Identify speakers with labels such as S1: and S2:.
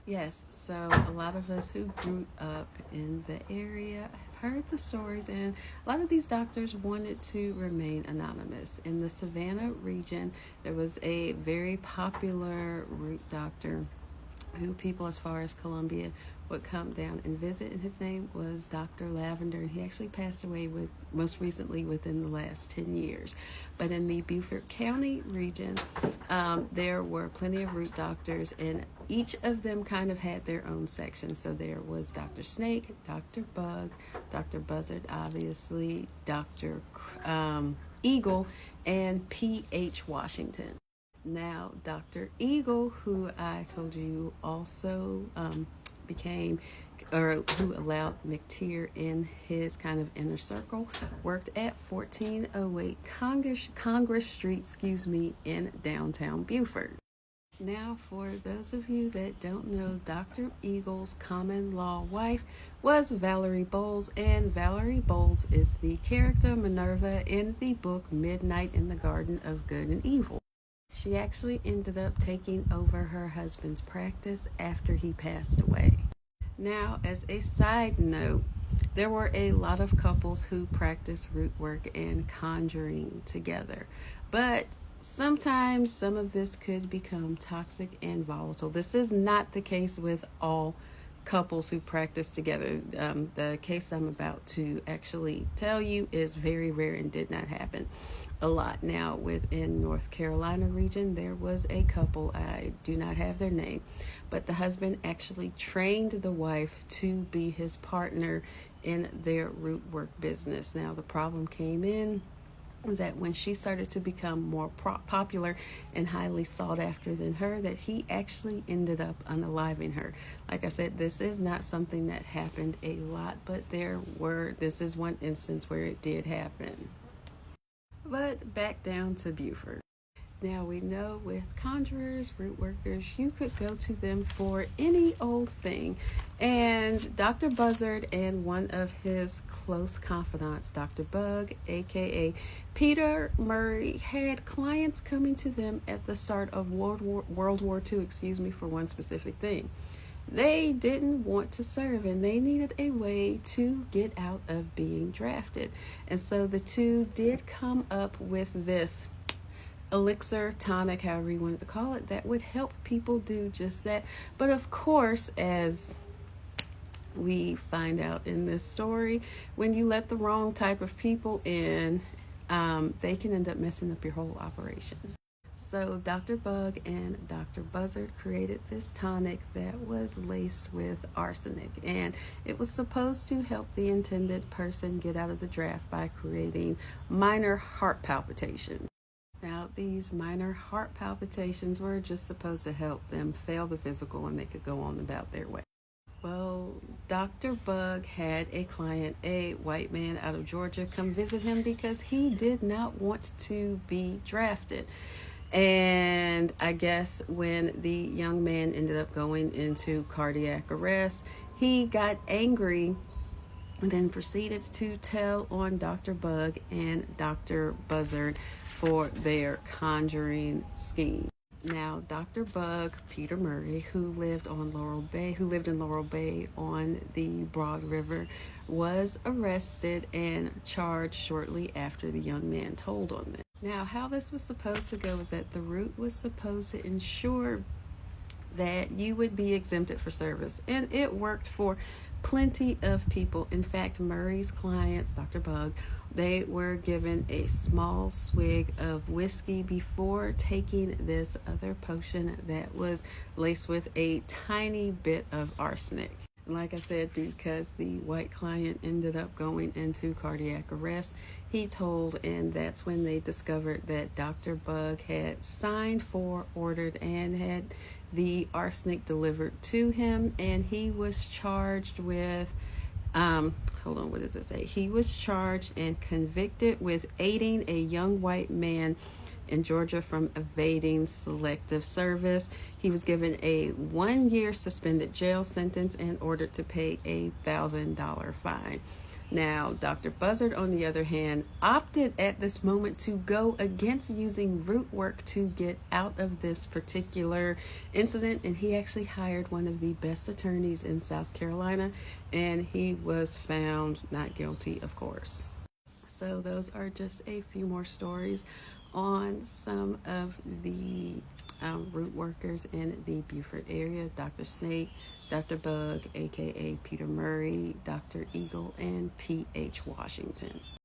S1: Yes, so a lot of us who grew up in the area have heard the stories, and a lot of these doctors wanted to remain anonymous. In the Savannah region, there was a very popular root doctor who people as far as Columbia would come down and visit, and his name was Dr. Lavender, and he actually passed away with most recently within the last 10 years. But in the Beaufort County region, there were plenty of root doctors, and each of them kind of had their own section. So there was Dr. Snake, Dr. Bug, Dr. Buzzard, obviously, Dr. Eagle, and P.H. Washington. Now, Dr. Eagle, who I told you also became, or who allowed McTeer in his kind of inner circle, worked at 1408 Congress Street, in downtown Beaufort. Now, for those of you that don't know, Dr. Eagle's common law wife was Valerie Bowles, and Valerie Bowles is the character Minerva in the book Midnight in the Garden of Good and Evil. She actually ended up taking over her husband's practice after he passed away. Now, as a side note, there were a lot of couples who practiced root work and conjuring together, but sometimes some of this could become toxic and volatile. This is not the case with all couples who practice together. The case I'm about to actually tell you is very rare and did not happen a lot. Now, within North Carolina region, there was a couple, I do not have their name, but the husband actually trained the wife to be his partner in their root work business. Now, the problem came in was that when she started to become more popular and highly sought after than her, that he actually ended up unaliving her. Like I said, this is not something that happened a lot, but this is one instance where it did happen. But back down to Beaufort. Now, we know with conjurers, root workers, you could go to them for any old thing. And Dr. Buzzard and one of his close confidants, Dr. Bug, aka Peter Murray, had clients coming to them at the start of World War II, for one specific thing. They didn't want to serve, and they needed a way to get out of being drafted. And so the two did come up with this elixir, tonic, however you wanted to call it, that would help people do just that. But of course, as we find out in this story, when you let the wrong type of people in, they can end up messing up your whole operation. So Dr. Bug and Dr. Buzzard created this tonic that was laced with arsenic, and it was supposed to help the intended person get out of the draft by creating minor heart palpitations. Now, these minor heart palpitations were just supposed to help them fail the physical and they could go on about their way. Well, Dr. Bug had a client, a white man out of Georgia, come visit him because he did not want to be drafted. And I guess when the young man ended up going into cardiac arrest, he got angry and then proceeded to tell on Dr. Bug and Dr. Buzzard for their conjuring scheme. Now, Dr. Bug, Peter Murray, who lived in Laurel Bay on the Broad River, was arrested and charged shortly after the young man told on them. Now, how this was supposed to go was that the root was supposed to ensure that you would be exempted for service, and it worked for plenty of people. In fact, Murray's clients, Dr. Bug, they were given a small swig of whiskey before taking this other potion that was laced with a tiny bit of arsenic. Like I said, because the white client ended up going into cardiac arrest, he told, and that's when they discovered that Dr. Bug had signed for, ordered, and had the arsenic delivered to him, and he was charged with what does it say? He was charged and convicted with aiding a young white man in Georgia from evading selective service. He was given a 1-year suspended jail sentence and ordered to pay a $1,000 fine. Now, Dr. Buzzard, on the other hand, opted at this moment to go against using root work to get out of this particular incident, and he actually hired one of the best attorneys in South Carolina, and he was found not guilty, of course. So those are just a few more stories on some of the root workers in the Beaufort area: Dr. Snake, Dr. Bug, aka Peter Murray, Dr. Eagle, and P.H. Washington.